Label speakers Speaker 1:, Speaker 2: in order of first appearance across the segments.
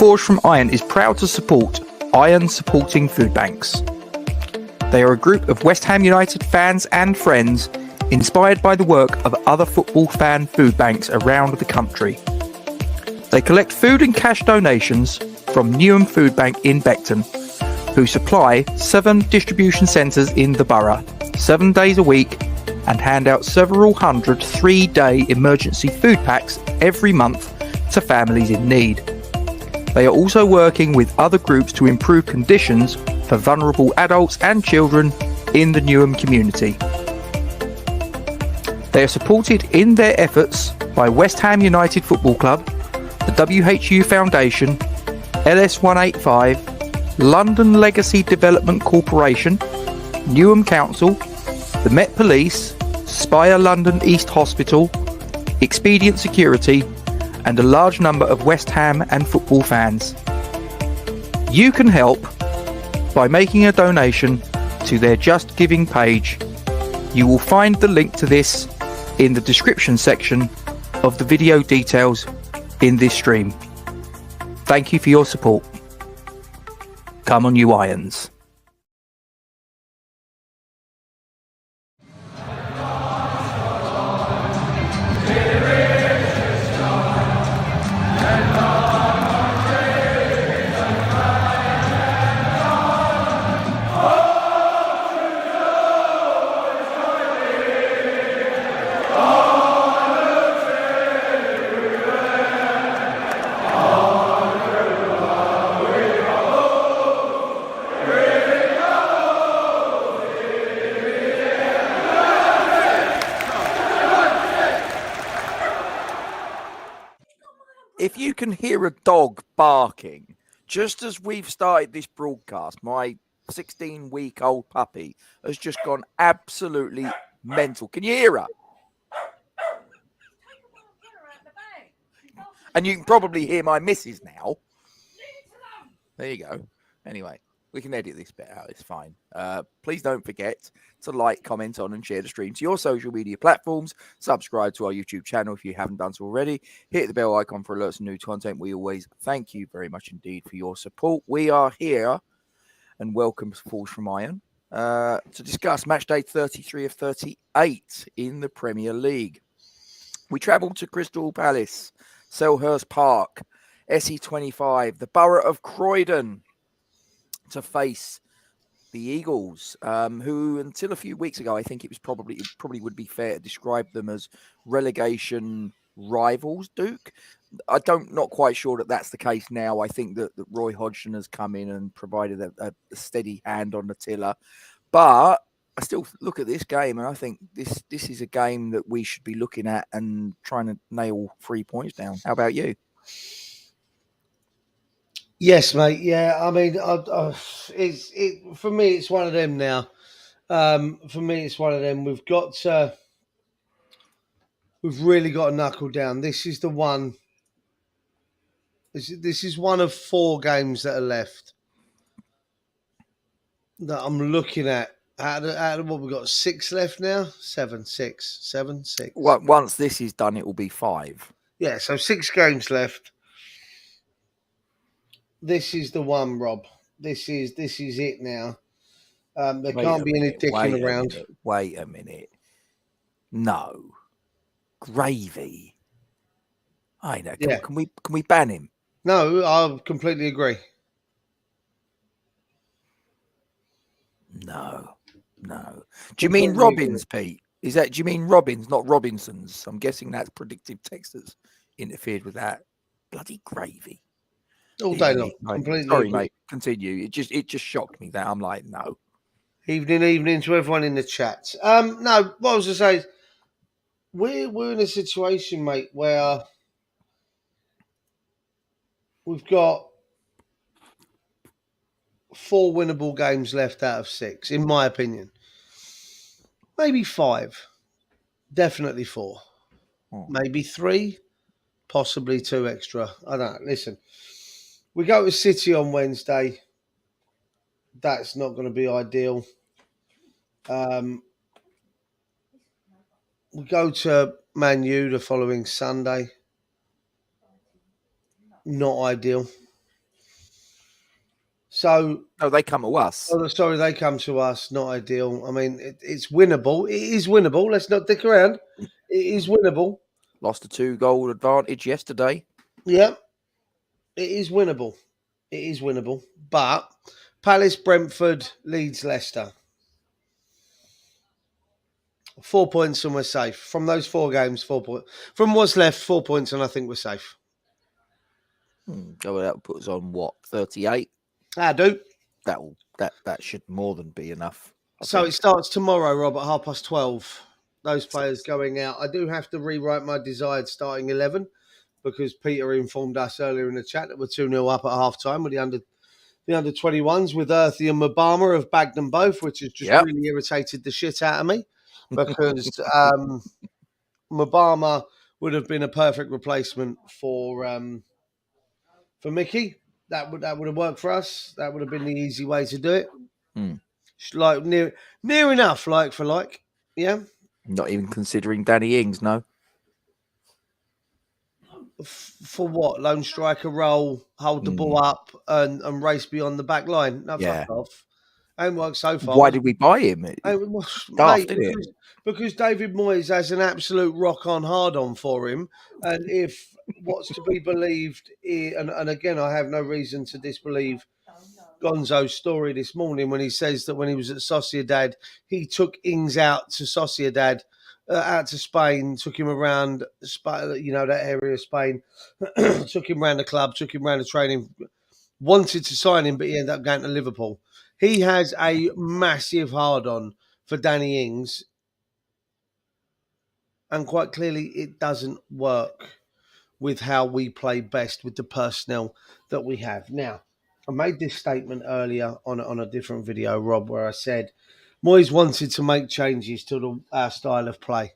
Speaker 1: Forged from Iron is proud to support Iron Supporting Food Banks. They are a group of West Ham United fans and friends inspired by the work of other football fan food banks around the country. They collect food and cash donations from Newham Food Bank in Beckton, who supply 7 distribution centres in the borough, 7 days a week, and hand out several hundred 3-day emergency food packs every month to families in need. They are also working with other groups to improve conditions for vulnerable adults and children in the Newham community. They are supported in their efforts by West Ham United Football Club, the WHU Foundation, LS185, London Legacy Development Corporation, Newham Council, the Met Police, Spire London East Hospital, Expedient Security, and a large number of West Ham and football fans. You can help by making a donation to their Just Giving page. You will find the link to this in the description section of the video details in this stream. Thank you for your support. Come on, you Irons. If you can hear a dog barking, just as we've started this broadcast, my 16-week-old puppy has just gone absolutely mental. Can you hear her? And you can probably hear my missus now. There you go. Anyway, we can edit this bit out. It's fine. Please don't forget to like, comment on, and share the stream to your social media platforms. Subscribe to our YouTube channel if you haven't done so already. Hit the bell icon for alerts and new content. We always thank you very much indeed for your support. We are here, and welcome to Forged from Iron, to discuss Matchday 33 of 38 in the Premier League. We travelled to Crystal Palace, Selhurst Park, SE25, the borough of Croydon, to face the Eagles, who until a few weeks ago, I think it probably would be fair to describe them as relegation rivals, Duke. Not quite sure that that's the case now. I think that Roy Hodgson has come in and provided a steady hand on the tiller. But I still look at this game and I think this is a game that we should be looking at and trying to nail 3 points down. How about you?
Speaker 2: Yes, mate. Yeah, I mean, for me, it's one of them now. For me, it's one of them. We've really got to knuckle down. This is the one. This is one of 4 games that are left that I'm looking at. Out of what we've got, 6 left now. 7, 6.
Speaker 1: Well, once this is done, it will be 5.
Speaker 2: Yeah, so 6 games left. This is the one, Rob. This is it now. There can't be any dicking around.
Speaker 1: Wait a minute. No. Gravy. I know. Can we ban him?
Speaker 2: No, I completely agree.
Speaker 1: No. Do you mean Robbins, Pete? Do you mean Robbins, not Robinsons? I'm guessing that's predictive text that's interfered with that. Bloody Gravy.
Speaker 2: All day long.
Speaker 1: Completely sorry, agree. Mate. Continue. It just shocked me that I'm like, no.
Speaker 2: Evening to everyone in the chat. No, what I was to say, we're in a situation, mate, where we've got 4 winnable games left out of 6, in my opinion. Maybe 5. Definitely 4. Maybe 3. Possibly 2 extra. I don't know. Listen. We go to City on Wednesday. That's not going to be ideal. We go to Man U the following Sunday. Not ideal. So,
Speaker 1: No, they come to us.
Speaker 2: oh, sorry, they come to us. Not ideal. I mean, it's winnable. It is winnable. Let's not dick around. It is winnable.
Speaker 1: Lost a 2-goal advantage yesterday.
Speaker 2: Yeah, it is winnable. It is winnable. But Palace, Brentford, Leeds, Leicester. 4 points and we're safe. From those 4 games, 4 points. From what's left, 4 points and I think we're safe.
Speaker 1: So that puts on what, 38?
Speaker 2: I do.
Speaker 1: That should more than be enough.
Speaker 2: So it starts tomorrow, Rob, at 12:30. Those players going out. I do have to rewrite my desired starting 11 because Peter informed us earlier in the chat that we're 2-0 up at half time with the under 21s with Earthy and Mabama have bagged them both, which has just really irritated the shit out of me because Mabama would have been a perfect replacement for Mickey. That would have worked for us. That would have been the easy way to do it. Like near enough, like for like. Yeah.
Speaker 1: Not even considering Danny Ings, no.
Speaker 2: For what? Lone striker role, hold the ball up and race beyond the back line. No, fuck off. Ain't worked so far.
Speaker 1: Why did we buy him?
Speaker 2: Because David Moyes has an absolute rock-on hard-on for him. And if what's to be believed, and again, I have no reason to disbelieve Gonzo's story this morning when he says that when he was at Sociedad, he took Ings out to Sociedad, out to Spain, took him around, that area of Spain, took him around the club, took him around the training, wanted to sign him, but he ended up going to Liverpool. He has a massive hard-on for Danny Ings, and quite clearly it doesn't work with how we play best with the personnel that we have. Now, I made this statement earlier on a different video, Rob, where I said Moyes wanted to make changes to our style of play.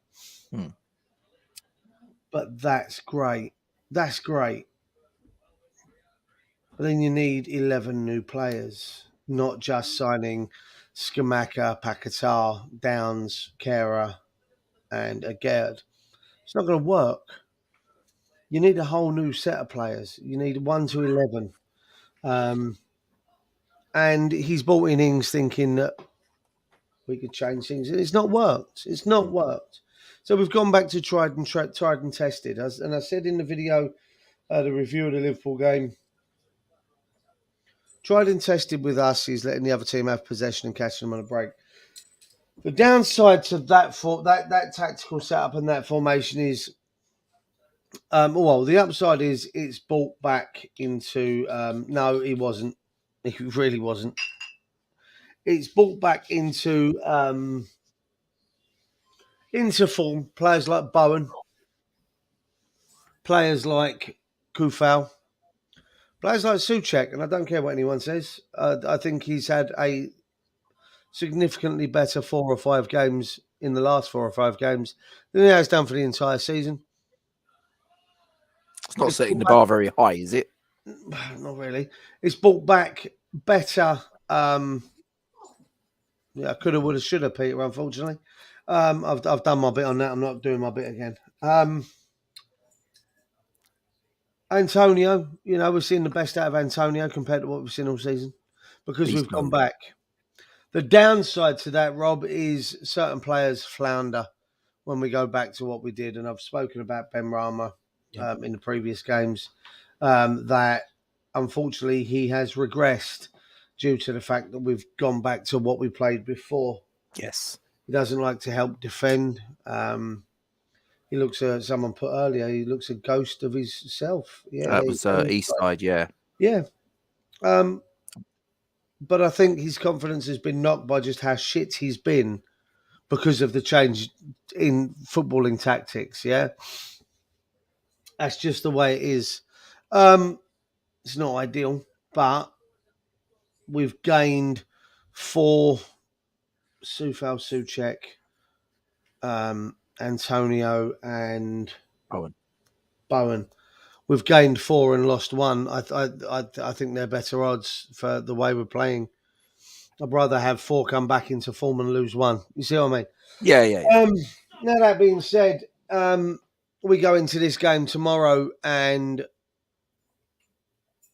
Speaker 2: But that's great. That's great. But then you need 11 new players, not just signing Skamaka, Paquetá, Downs, Kera, and Agerd. It's not going to work. You need a whole new set of players. You need 1 to 11. And he's brought in Ings thinking that we could change things. It's not worked. It's not worked. So we've gone back to tried and tested. And I said in the video, the review of the Liverpool game, tried and tested with us is letting the other team have possession and catching them on a break. The downside to that tactical setup and that formation is, the upside is it's brought back into. No, he wasn't. He really wasn't. It's brought back into form. Players like Bowen, players like Kufal, players like Souček, and I don't care what anyone says. I think he's had a significantly better 4 or 5 games in the last 4 or 5 games than he has done for the entire season.
Speaker 1: It's not setting the bar very high, is it?
Speaker 2: Not really. It's brought back better. Coulda, woulda, shoulda, Peter, unfortunately. I've done my bit on that. I'm not doing my bit again. Antonio, we're seeing the best out of Antonio compared to what we've seen all season because we've gone back. The downside to that, Rob, is certain players flounder when we go back to what we did. And I've spoken about Ben Rama in the previous games, that unfortunately he has regressed due to the fact that we've gone back to what we played before.
Speaker 1: Yes.
Speaker 2: He doesn't like to help defend. He looks, someone put earlier, he looks a ghost of his self. Yeah,
Speaker 1: that was East Side, yeah.
Speaker 2: Yeah. But I think his confidence has been knocked by just how shit he's been because of the change in footballing tactics, yeah? That's just the way it is. It's not ideal, but we've gained 4 Sufal, Souček, Antonio and Bowen. We've gained 4 and lost 1. I think they're better odds for the way we're playing. I'd rather have 4 come back into form and lose 1. You see what I mean?
Speaker 1: Yeah.
Speaker 2: Now that being said, we go into this game tomorrow and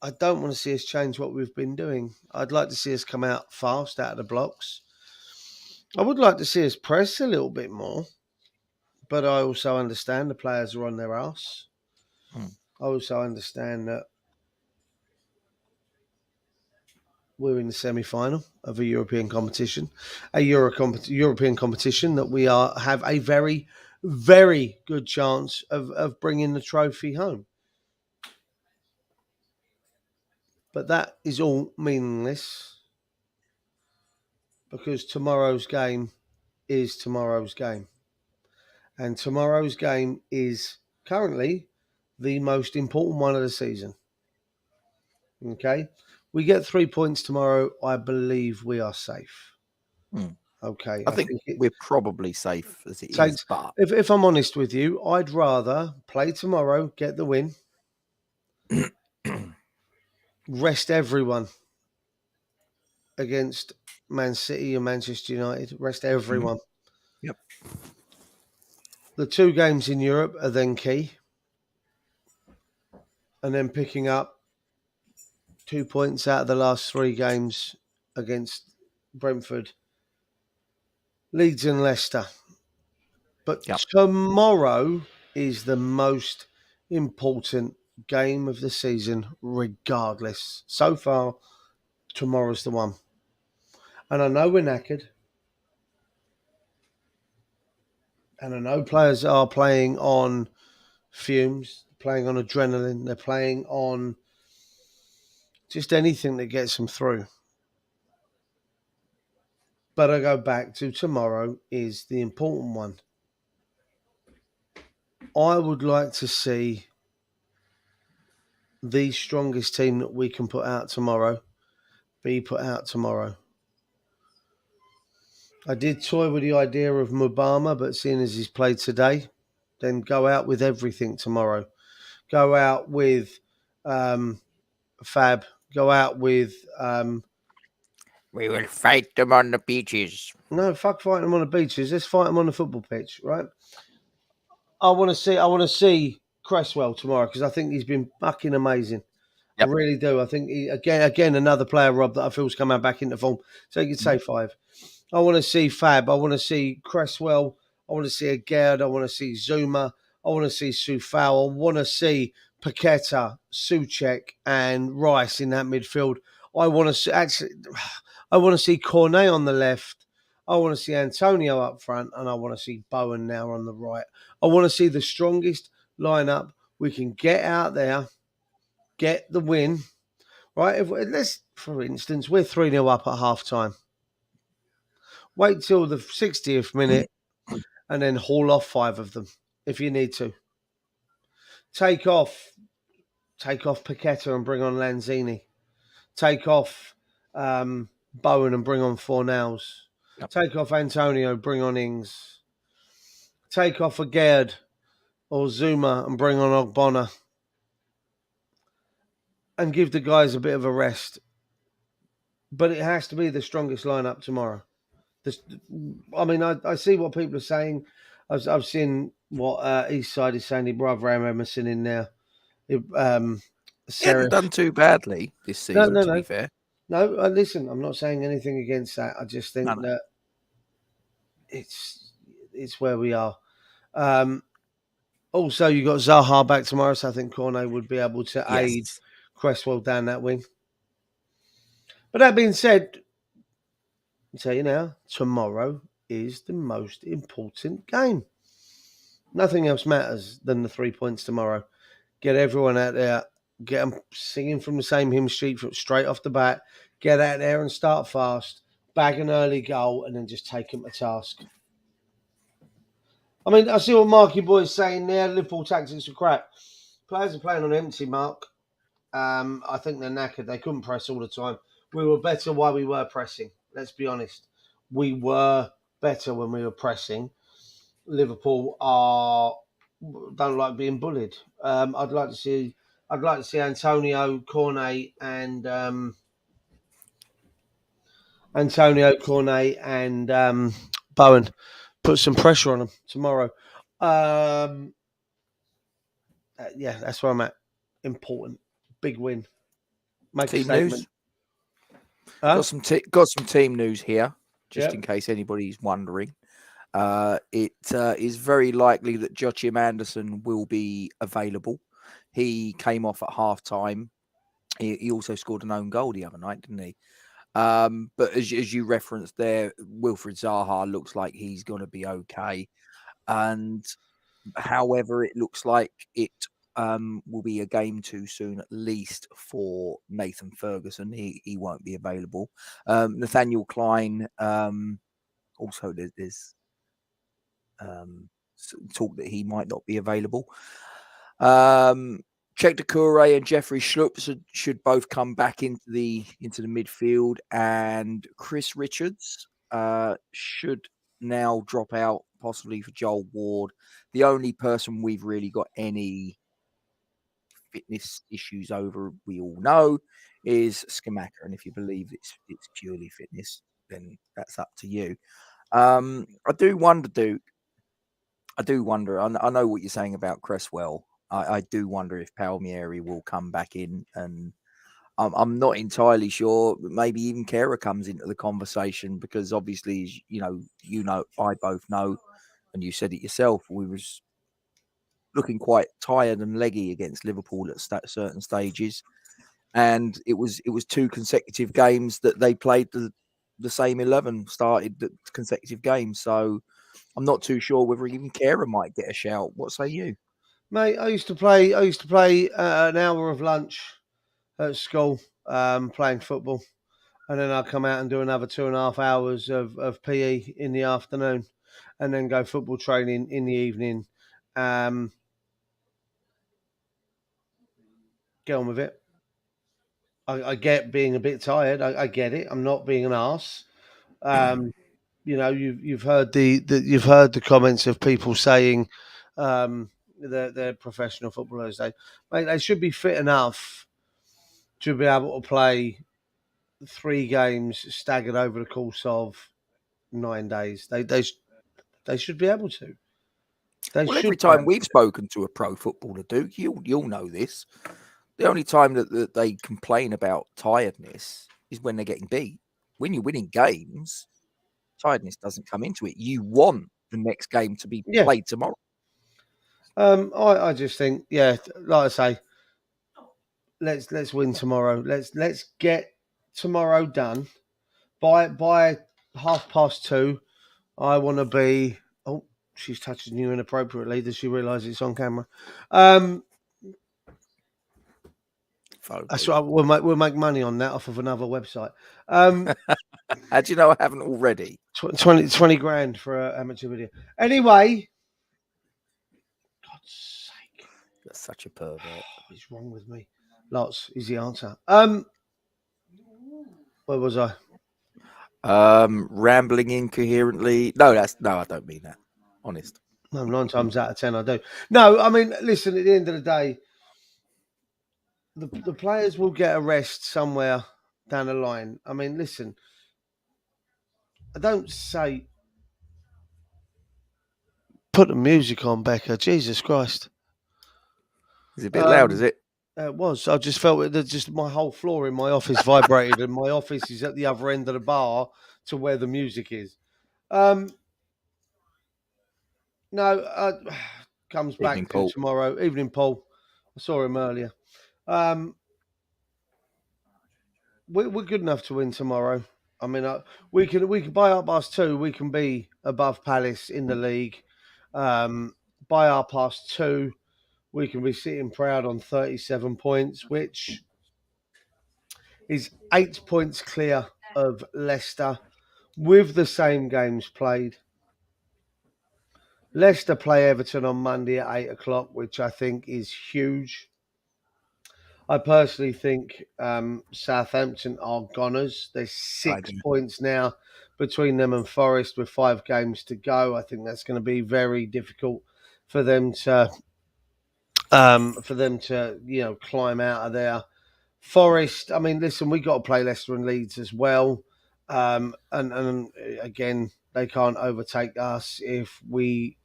Speaker 2: I don't want to see us change what we've been doing. I'd like to see us come out fast out of the blocks. I would like to see us press a little bit more, but I also understand the players are on their arse. I also understand that we're in the semi-final of a European competition, European competition that we have a very, very good chance of bringing the trophy home. But that is all meaningless because tomorrow's game is tomorrow's game. And tomorrow's game is currently the most important one of the season. Okay? We get 3 points tomorrow. I believe we are safe. Okay.
Speaker 1: I think we're probably safe as it is. But
Speaker 2: if I'm honest with you, I'd rather play tomorrow, get the win, rest everyone against Man City and Manchester United. Rest everyone.
Speaker 1: Yep.
Speaker 2: The 2 games in Europe are then key. And then picking up 2 points out of the last 3 games against Brentford, Leeds and Leicester. But tomorrow is the most important game of the season, regardless. So far, tomorrow's the one. And I know we're knackered. And I know players are playing on fumes, playing on adrenaline. They're playing on just anything that gets them through. But I go back to tomorrow is the important one. I would like to see the strongest team that we can put out tomorrow be put out tomorrow. I did toy with the idea of Mubama, but seeing as he's played today, then go out with everything tomorrow. Go out with Fab. Go out with...
Speaker 1: we will fight them on the beaches.
Speaker 2: No, fuck fighting them on the beaches. Let's fight them on the football pitch, right? I want to see Cresswell tomorrow because I think he's been fucking amazing. Yep. I really do. I think again another player, Rob, that I feel's coming back into form. So you could say 5. I want to see Fab. I want to see Cresswell. I want to see Agerd. I want to see Zuma. I want to see Sufal. I want to see Paqueta, Souček, and Rice in that midfield. I want to see Cornet on the left. I want to see Antonio up front, and I want to see Bowen now on the right. I want to see the strongest lineup we can get out there, get the win, right? Let's, for instance, we're 3-0 up at half time. Wait till the 60th minute and then haul off 5 of them if you need to. Take off Paqueta and bring on Lanzini. Take off Bowen and bring on Fornals. Yep. Take off Antonio, bring on Ings. Take off Agerd or Zuma and bring on Ogbonna. And give the guys a bit of a rest. But it has to be the strongest lineup tomorrow. I see what people are saying. I've seen what Eastside is saying. Abraham Emerson in there. He hasn't
Speaker 1: done too badly this season, to be fair.
Speaker 2: No, listen, I'm not saying anything against that. I just think that it's where we are. Also, you got Zaha back tomorrow, so I think Cornet would be able to aid Cresswell down that wing. But that being said, I'll tell you now, tomorrow is the most important game. Nothing else matters than the 3 points tomorrow. Get everyone out there, get them singing from the same hymn sheet straight off the bat. Get out there and start fast, bag an early goal, and then just take them to task. I mean, I see what Marky Boy's saying there. Liverpool tactics are crap. Players are playing on empty, Mark. I think they're knackered. They couldn't press all the time. We were better while we were pressing. Let's be honest. We were better when we were pressing. Liverpool don't like being bullied. I'd like to see Antonio, Cornet, and Bowen put some pressure on them tomorrow. Yeah, that's where I'm at. Important, big win. make a
Speaker 1: Team
Speaker 2: statement.
Speaker 1: news.
Speaker 2: Huh?
Speaker 1: Got some team news here, just
Speaker 2: Yep.
Speaker 1: in case anybody's wondering. It is very likely that Joachim Anderson will be available. He came off at half time. He also scored an own goal the other night, didn't he? But as you referenced there, Wilfried Zaha looks like he's going to be okay. And however, it looks like it will be a game too soon, at least for Nathan Ferguson. He won't be available. Nathaniel Klein, also there's talk that he might not be available. Czech Doucouré and Jeffrey Schlupp should both come back into the midfield, and Chris Richards should now drop out, possibly for Joel Ward. The only person we've really got any fitness issues over, we all know, is Skamaka, and if you believe it's purely fitness, then that's up to you. I do wonder, Duke. I do wonder. I know what you're saying about Cresswell. I do wonder if Palmieri will come back in, and I'm not entirely sure. Maybe even Kera comes into the conversation, because obviously, I both know, and you said it yourself. We was looking quite tired and leggy against Liverpool at certain stages, and it was 2 consecutive games that they played the same 11 started the consecutive games. So I'm not too sure whether even Kera might get a shout. What say you?
Speaker 2: Mate, I used to play an hour of lunch at school, playing football, and then I'd come out and do another 2.5 hours of PE in the afternoon, and then go football training in the evening. Get on with it. I get being a bit tired. I get it. I'm not being an arse. You've heard the comments of people saying they're professional footballers. They should be fit enough to be able to play 3 games staggered over the course of 9 days. They should be able to.
Speaker 1: Well, every time we've spoken to a pro footballer, Duke, you'll know this. The only time that they complain about tiredness is when they're getting beat. When you're winning games, tiredness doesn't come into it. You want the next game to be played tomorrow.
Speaker 2: I just think, like I say, let's win tomorrow. Let's get tomorrow done by 2:30. I want to be. Oh, she's touching you inappropriately. Does she realise it's on camera? That's right. We'll make money on that off of another website.
Speaker 1: How do you know I haven't already?
Speaker 2: 20 grand for an amateur video. Anyway, God's sake,
Speaker 1: that's such a pervert.
Speaker 2: What is wrong with me? Lots is the answer. Where was I?
Speaker 1: Rambling incoherently. No, I don't mean that. Honest.
Speaker 2: No, 9 times out of 10 I do. No, I mean, listen, at the end of the day, the players will get a rest somewhere down the line. I mean, listen, I don't say put the music on, Becca. Jesus Christ.
Speaker 1: Is it a bit loud, is it?
Speaker 2: It was. I just felt that just my whole floor in my office vibrated, and my office is at the other end of the bar to where the music is. Comes back
Speaker 1: Evening,
Speaker 2: to
Speaker 1: Paul.
Speaker 2: tomorrow. Evening, Paul. I saw him earlier. We're good enough to win tomorrow. I mean, we can by our past 2, we can be above Palace in the league. By our past 2, we can be sitting proud on 37 points, which is 8 points clear of Leicester with the same games played. Leicester play Everton on Monday at 8 o'clock, which I think is huge. I personally think Southampton are goners. There's 6 points now between them and Forest with 5 games to go. I think that's going to be very difficult for them to climb out of there. Forest, I mean, listen, we got to play Leicester and Leeds as well. And again, they can't overtake us if we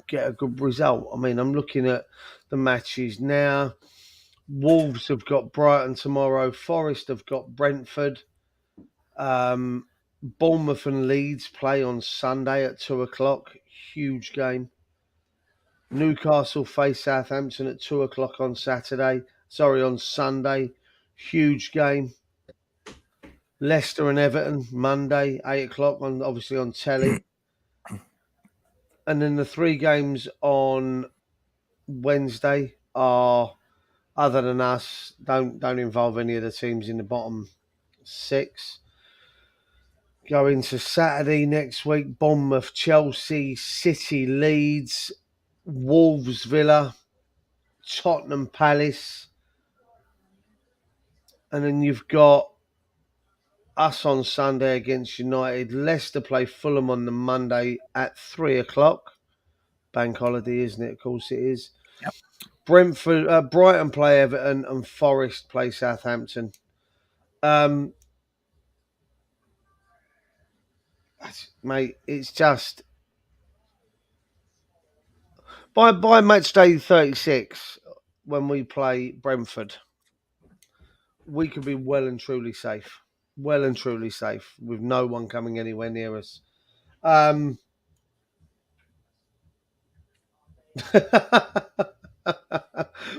Speaker 2: get a good result. I mean, I'm looking at the matches now. Wolves have got Brighton tomorrow. Forest have got Brentford. Bournemouth and Leeds play on Sunday at 2:00. Huge game. Newcastle face Southampton at 2:00 on Saturday. Sorry, on Sunday. Huge game. Leicester and Everton Monday, 8:00 on obviously on telly. And then the 3 games on Wednesday are, other than us, don't involve any of the teams in the bottom 6. Go into Saturday next week: Bournemouth, Chelsea, City, Leeds, Wolves, Villa, Tottenham, Palace, and then you've got us on Sunday against United. Leicester play Fulham on the Monday at 3:00. Bank holiday, isn't it? Of course it is.
Speaker 1: Yep.
Speaker 2: Brighton play Everton, and Forest play Southampton. Mate, it's just by match day 36, when we play Brentford, we could be well and truly safe. Well and truly safe, with no one coming anywhere near us.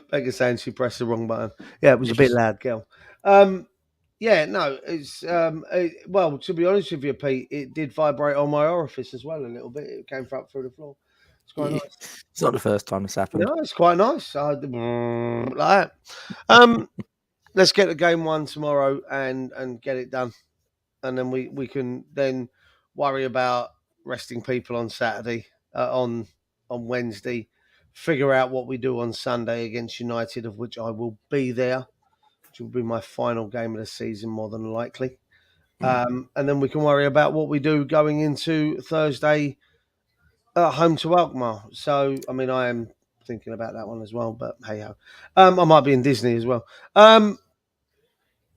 Speaker 2: Becca saying she pressed the wrong button. Yeah, it was a bit loud, girl. Yeah, no, it's well, to be honest with you, Pete, it did vibrate on my orifice as well a little bit. It came up through the floor. It's quite nice.
Speaker 1: It's not the first time this happened.
Speaker 2: No, it's quite nice. Like that. Let's get to game 1 tomorrow and get it done, and then we can then worry about resting people on Saturday, on Wednesday, figure out what we do on Sunday against United, of which I will be there, which will be my final game of the season more than likely. And then we can worry about what we do going into Thursday at home to Alkmaar. So, I mean, I am thinking about that one as well, but hey ho. I might be in Disney as well.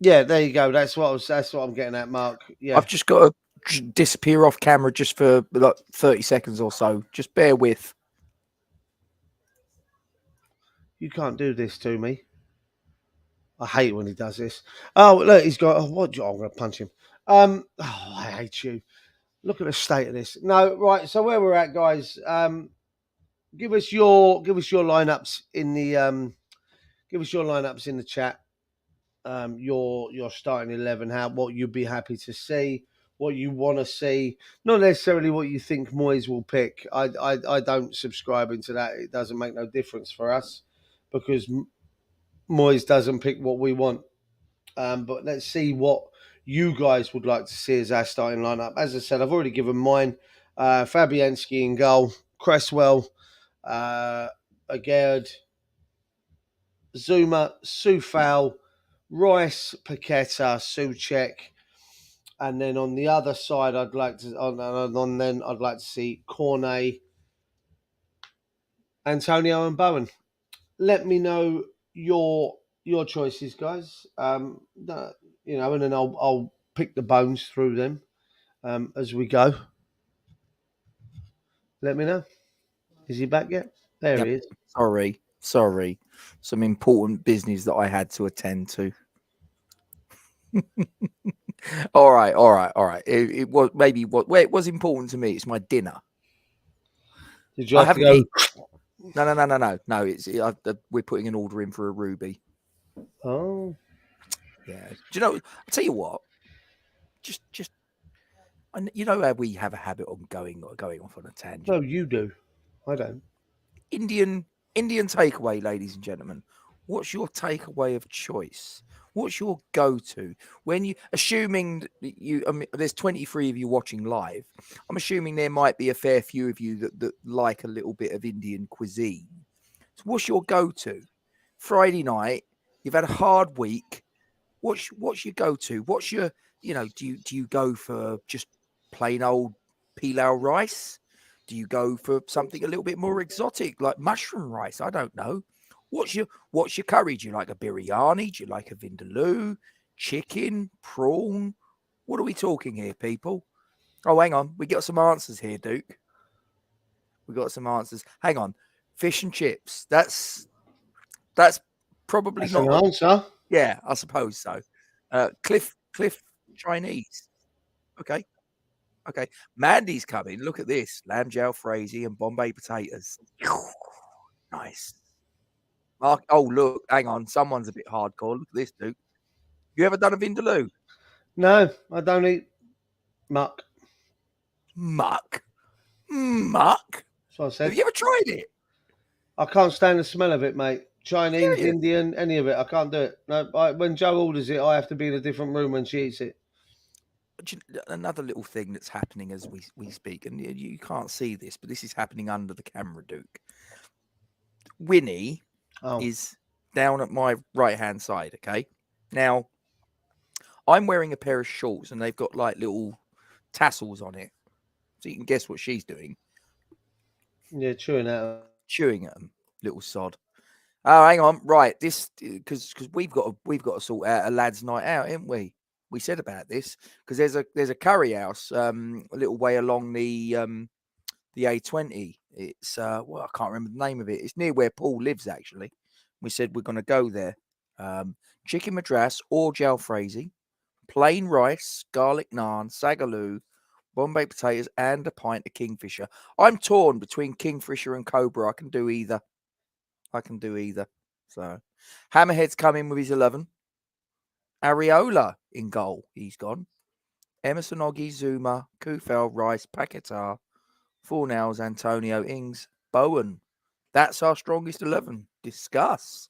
Speaker 2: Yeah, there you go. That's what I'm getting at, Mark. Yeah.
Speaker 1: I've just got to disappear off camera just for like 30 seconds or so. Just bear with.
Speaker 2: You can't do this to me. I hate when he does this. Oh, look, he's got. Oh, what? I'm going to punch him. Oh, I hate you. Look at the state of this. No, right. So where we're at, guys. Give us your lineups in the chat. Your starting 11. What you'd be happy to see. What you want to see. Not necessarily what you think Moyes will pick. I don't subscribe into that. It doesn't make no difference for us, because Moyes doesn't pick what we want. But let's see what you guys would like to see as our starting lineup. As I said, I've already given mine. Fabianski in goal, Cresswell, Agard, Zuma, Soufal, Rice, Paqueta, Souček, and then on the other side, I'd like to see Cornet, Antonio, and Bowen. Let me know your choices, guys. And then I'll pick the bones through them as we go. Let me know. Is he back yet? There he is.
Speaker 1: Sorry. Some important business that I had to attend to. All right. It was maybe it was important to me. It's my dinner.
Speaker 2: Did you have to go?
Speaker 1: No. We're putting an order in for a Ruby.
Speaker 2: Oh,
Speaker 1: yeah. Do you know? I'll tell you what. Just, you know how we have a habit of going off on a tangent.
Speaker 2: No, you do. I don't.
Speaker 1: Indian takeaway, ladies and gentlemen. What's your takeaway of choice? What's your go-to when you, assuming you? I mean, there's 23 of you watching live. I'm assuming there might be a fair few of you that like a little bit of Indian cuisine. So, what's your go-to? Friday night, you've had a hard week. What's your go-to? What's your, do you go for just plain old pilau rice? Do you go for something a little bit more exotic, like mushroom rice? I don't know. What's your curry? Do you like a biryani? Do you like a vindaloo? Chicken? Prawn? What are we talking here, people? Oh, hang on. We got some answers here, Duke. We got some answers. Hang on. Fish and chips. That's Probably
Speaker 2: That's
Speaker 1: not.
Speaker 2: an answer.
Speaker 1: Yeah, I suppose so. Cliff Chinese. Okay. Mandy's coming. Look at this. Lamb jalfrezi and Bombay potatoes. Nice. Mark, oh, look. Hang on. Someone's a bit hardcore. Look at this, Duke. You ever done a vindaloo?
Speaker 2: No, I don't eat muck.
Speaker 1: Muck.
Speaker 2: That's what I said.
Speaker 1: Have you ever tried it?
Speaker 2: I can't stand the smell of it, mate. Chinese,
Speaker 1: Serious?
Speaker 2: Indian, any of it. I can't do it. No, when Jo orders it, I have to be in a different room when she eats it.
Speaker 1: Another little thing that's happening as we speak, and you can't see this, but this is happening under the camera, Duke. Winnie is down at my right-hand side, okay? Now, I'm wearing a pair of shorts, and they've got, like, little tassels on it. So you can guess what she's doing.
Speaker 2: Yeah, chewing at
Speaker 1: them, little sod. Oh, hang on. Right, this because we've got to sort out a lads' night out, haven't we? We said about this because there's a curry house a little way along the A20. It's well, I can't remember the name of it. It's near where Paul lives, actually. We said we're going to go there. Chicken madras or jalfrezi, plain rice, garlic naan, sagaloo, Bombay potatoes, and a pint of kingfisher. I'm torn between kingfisher and cobra. I can do either. So, Hammerhead's come in with his 11. Areola in goal. He's gone. Emerson, Oggy, Zuma, Kufel, Rice, Paquetá, Fornells, Antonio, Ings, Bowen. That's our strongest 11. Discuss.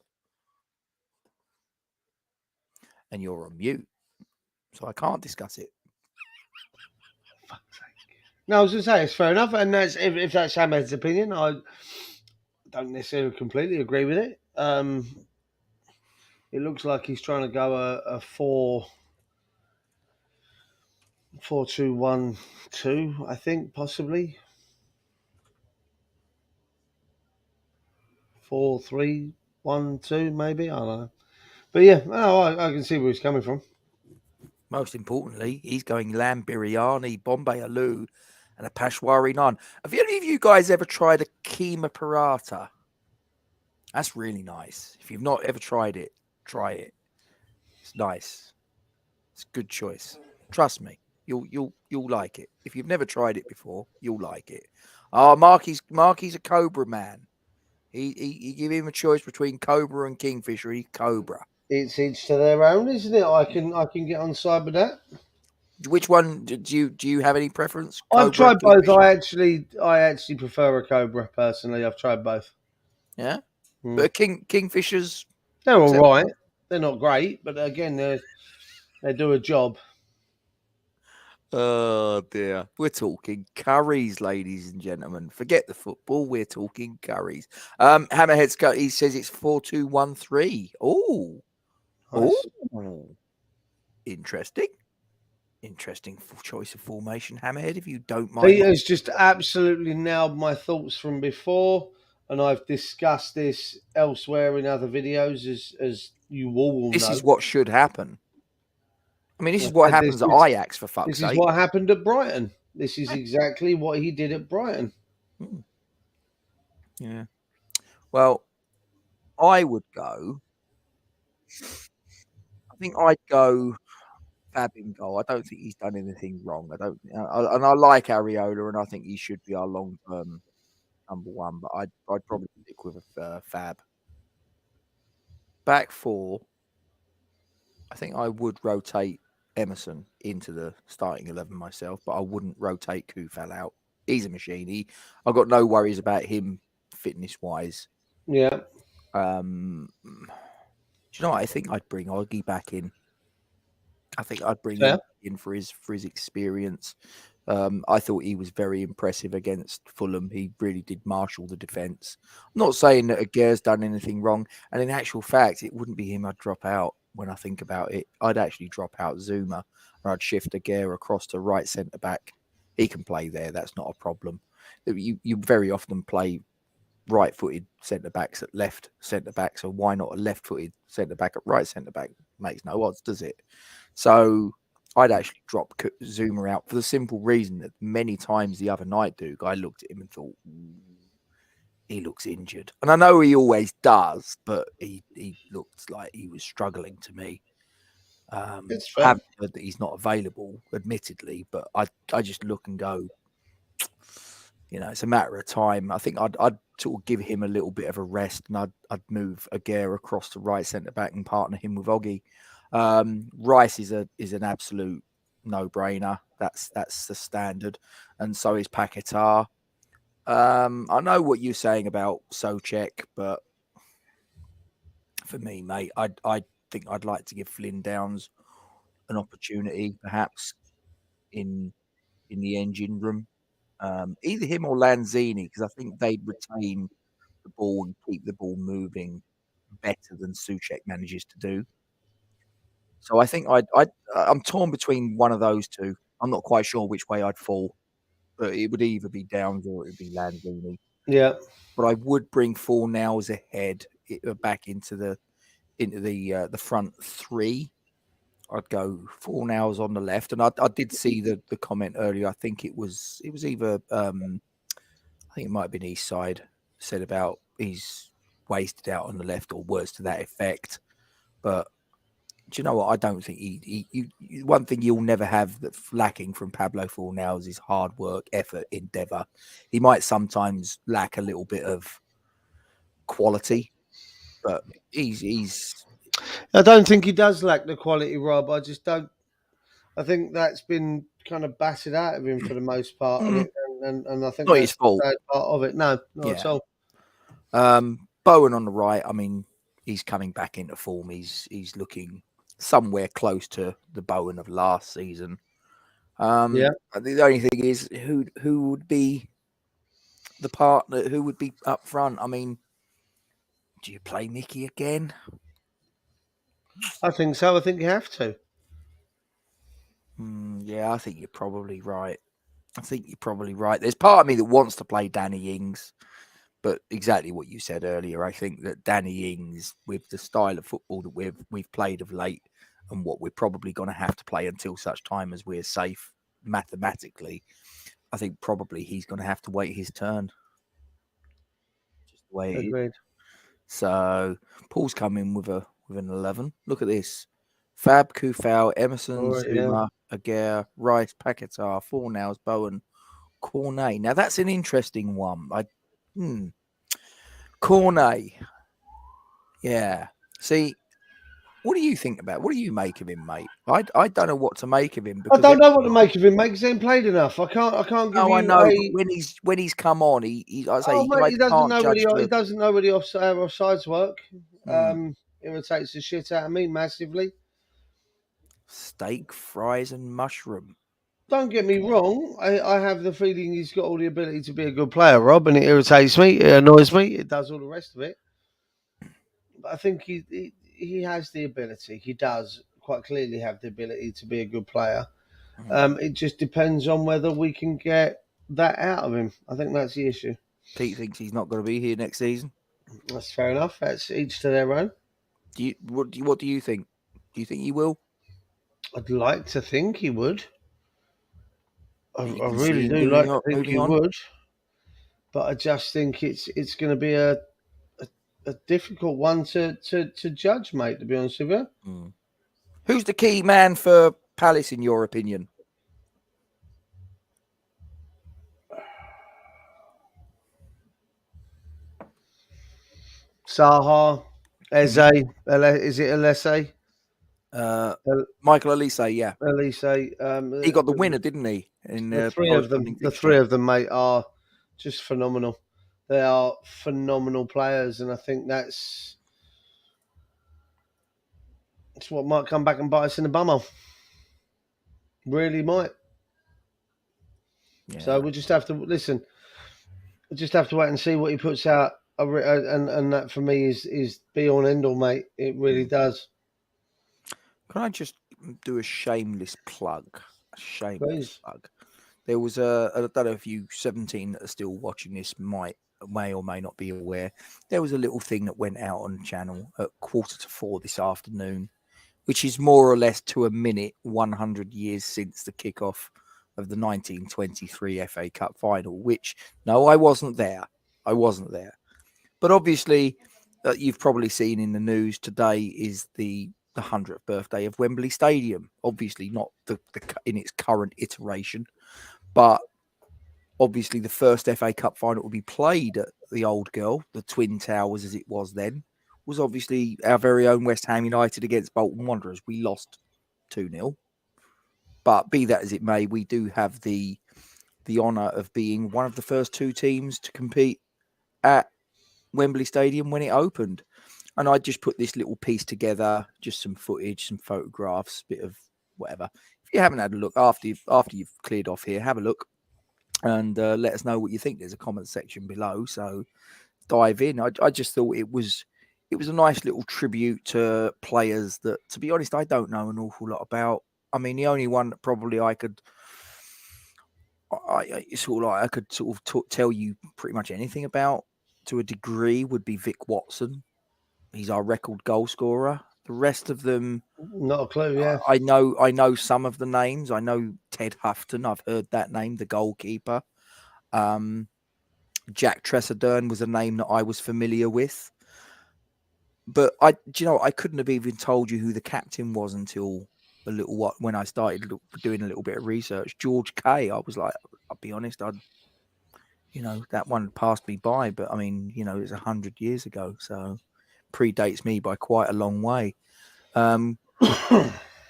Speaker 1: And you're on mute, so I can't discuss it.
Speaker 2: No, I was going to say it's fair enough, and that's if that's Hammerhead's opinion. I don't necessarily completely agree with it. It looks like he's trying to go a 4-2-1-2, I think, possibly 4-3-1-2, maybe. I don't know, but yeah, I can see where he's coming from.
Speaker 1: Most importantly, he's going lamb biryani, Bombay aloo, and a Peshwari naan. Have any of you guys ever tried a keema paratha? That's really nice. If you've not ever tried it, try it. It's nice. It's a good choice. Trust me, you'll like it. If you've never tried it before, you'll like it. Oh, Marky's a Cobra man. He give him a choice between Cobra and Kingfisher. He's Cobra.
Speaker 2: It's each to their own, isn't it? I can get on side with that.
Speaker 1: Which one do you have any preference?
Speaker 2: I've
Speaker 1: Cobra,
Speaker 2: tried both.
Speaker 1: Kingfisher?
Speaker 2: I actually prefer a Cobra personally. I've tried both.
Speaker 1: Yeah, but Kingfishers,
Speaker 2: they're all right. They're not great, but again, they do a job.
Speaker 1: Oh dear, we're talking curries, ladies and gentlemen. Forget the football. We're talking curries. Hammerhead's got. He says it's 4-2-1-3. Oh,
Speaker 2: Nice.
Speaker 1: Oh, interesting. Interesting choice of formation, Hammerhead. If you don't mind,
Speaker 2: Peter's just absolutely nailed my thoughts from before, and I've discussed this elsewhere in other videos, as you all will know.
Speaker 1: This is what should happen. I mean, this is what happens at Ajax, for fuck's sake.
Speaker 2: This is what happened at Brighton. This is exactly what he did at Brighton.
Speaker 1: Yeah. Well, I would go. I think I'd go Fab in goal. I don't think he's done anything wrong. And I like Areola, and I think he should be our long-term number one. But I'd probably stick with a Fab. Back four. I think I would rotate Emerson into the starting 11 myself, but I wouldn't rotate Kufel out. He's a machine. I've got no worries about him fitness-wise.
Speaker 2: Yeah.
Speaker 1: Do you know what? I think I'd bring Oggy back in. I think I'd bring him in for his experience. I thought he was very impressive against Fulham. He really did marshal the defence. I'm not saying that Aguerre's done anything wrong, and in actual fact, it wouldn't be him I'd drop out. When I think about it, I'd actually drop out Zuma, and I'd shift Aguerre across to right centre back. He can play there. That's not a problem. You very often play right-footed centre backs at left centre back, so why not a left-footed centre back at right centre back? Makes no odds, does it? So I'd actually drop Zuma out for the simple reason that many times the other night, Duke, I looked at him and thought, he looks injured. And I know he always does, but he looked like he was struggling to me. I have heard that he's not available, admittedly, but I just look and go, it's a matter of time. I think I'd sort of give him a little bit of a rest, and I'd move Aguirre across to right centre back and partner him with Oggy. Rice is an absolute no-brainer. That's the standard, and so is Paquetá. I know what you're saying about Souček, but for me, mate, I think I'd like to give Flynn Downs an opportunity, perhaps in the engine room. Either him or Lanzini, because I think they'd retain the ball and keep the ball moving better than Souček manages to do. So I think I'm torn between one of those two. I'm not quite sure which way I'd fall, but it would either be Downs or it would be Lanzini.
Speaker 2: Yeah.
Speaker 1: But I would bring Fornals ahead back into the front three. I'd go Fornals on the left, and I did see the comment earlier. I think it was either I think it might have been East Side said about he's wasted out on the left or words to that effect. But do you know what? I don't think one thing you'll never have that's lacking from Pablo Fornals is hard work, effort, endeavour. He might sometimes lack a little bit of quality, but he's.
Speaker 2: I don't think he does lack the quality, Rob. I just don't. I think that's been kind of battered out of him for the most part, and I think
Speaker 1: not
Speaker 2: that's
Speaker 1: his fault.
Speaker 2: Part of it. No, not at all.
Speaker 1: Bowen on the right. I mean, he's coming back into form. He's looking somewhere close to the Bowen of last season. The only thing is who would be the partner? Who would be up front? I mean, do you play Mickey again?
Speaker 2: I think so. I think you have to.
Speaker 1: Yeah, I think you're probably right. There's part of me that wants to play Danny Ings, but exactly what you said earlier. I think that Danny Ings, with the style of football that we've played of late, and what we're probably going to have to play until such time as we're safe mathematically, I think probably he's going to have to wait his turn. Just the way it is. So Paul's come in with an 11. Look at this. Fab, Kufau, Emerson, Zuma, Aguirre, Rice, Paquetá, Fornals, Bowen, Cornet. Now that's an interesting one. Cornet. Yeah. See, what do you think about? What do you make of him, mate? I don't know what to make of him.
Speaker 2: I don't know what to make of him, mate. Because he ain't played enough. I can't give you.
Speaker 1: I know. But when he's come on, he
Speaker 2: he doesn't know where the offsides work. Irritates the shit out of me massively.
Speaker 1: Steak, fries, and mushroom.
Speaker 2: Don't get me wrong. I have the feeling he's got all the ability to be a good player, Rob, and it irritates me. It annoys me. It does all the rest of it. But I think he has the ability. He does quite clearly have the ability to be a good player. It just depends on whether we can get that out of him. I think that's the issue.
Speaker 1: Pete thinks he's not going to be here next season.
Speaker 2: That's fair enough. That's each to their own.
Speaker 1: What do you think? Do you think he will?
Speaker 2: I'd like to think he would. I really do like to think he would. But I just think it's going to be a difficult one to judge, mate, to be honest with you.
Speaker 1: Who's the key man for Palace, in your opinion?
Speaker 2: Zaha, Eze, is it Elise?
Speaker 1: Michael Elise, yeah.
Speaker 2: Elise.
Speaker 1: He got the winner, didn't he?
Speaker 2: The three of them, mate, are just phenomenal. They are phenomenal players, and I think that's what might come back and bite us in the bumhole. Really might. Yeah. So we just have to listen. We just have to wait and see what he puts out, and that for me is be all and end all, mate. It really does.
Speaker 1: Can I just do a shameless plug? Plug. There was I don't know if you 17 that are still watching this may or may not be aware. There was a little thing that went out on the channel at 3:45 this afternoon, which is more or less to a minute 100 years since the kickoff of the 1923 FA Cup final, which, no, I wasn't there. I wasn't there. But obviously, you've probably seen in the news today is the 100th birthday of Wembley Stadium. Obviously, not the in its current iteration, but obviously the first FA Cup final will be played at the Old Girl, the Twin Towers as it was then, was obviously our very own West Ham United against Bolton Wanderers. We lost 2-0. But be that as it may, we do have the honour of being one of the first two teams to compete at Wembley Stadium when it opened. And I just put this little piece together, just some footage, some photographs, bit of whatever. If you haven't had a look after you've cleared off here, have a look and let us know what you think. There's a comment section below, so dive in. I just thought it was a nice little tribute to players that, to be honest, I don't know an awful lot about. I mean, the only one that probably I could tell you pretty much anything about to a degree would be Vic Watson. He's our record goal scorer. The rest of them,
Speaker 2: not a clue. Yeah,
Speaker 1: I know some of the names. I know Ted Houghton. I've heard that name, the goalkeeper. Jack Tresadern was a name that I was familiar with. But I couldn't have even told you who the captain was until a little while when I started doing a little bit of research. George Kay. I was like, I'll be honest, that one passed me by. But I mean, it's 100 years ago, so predates me by quite a long way.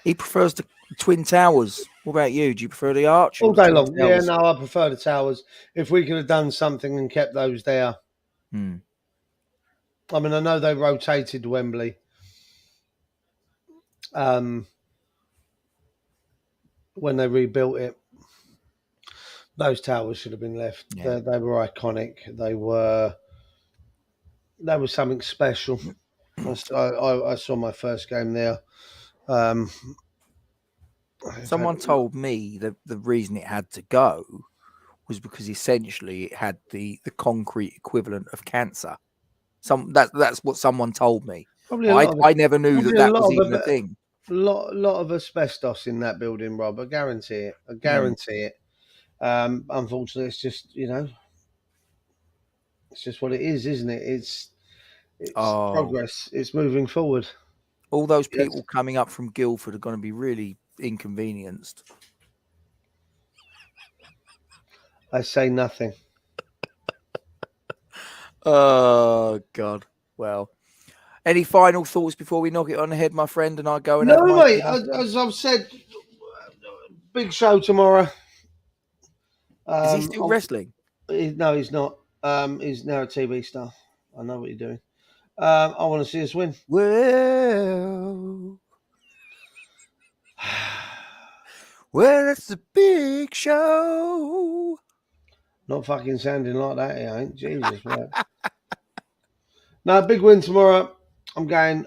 Speaker 1: He prefers the Twin Towers. What about you? Do you prefer the Arch?
Speaker 2: All day long. Yeah, no, I prefer the Towers. If we could have done something and kept those there. I mean, I know they rotated Wembley. When they rebuilt it, those towers should have been left. Yeah. They were iconic. They were something special. I saw my first game there.
Speaker 1: Someone told me that the reason it had to go was because essentially it had the concrete equivalent of cancer. That's what someone told me. I never knew that was even a thing.
Speaker 2: A lot of asbestos in that building, Rob. I guarantee it. It. Unfortunately, it's just it's just what it is, isn't it? It's progress. It's moving forward.
Speaker 1: All those people coming up from Guildford are going to be really inconvenienced.
Speaker 2: I say nothing.
Speaker 1: Oh God. Well, any final thoughts before we knock it on the head, my friend? And I go and
Speaker 2: no, mate. As I've said, big show tomorrow.
Speaker 1: Is he still wrestling?
Speaker 2: No, he's not. He's now a TV star. I know what you're doing. I want to see us win.
Speaker 1: Well, it's a big show.
Speaker 2: Not fucking sounding like that, it ain't. Jesus, right. No, big win tomorrow. I'm going.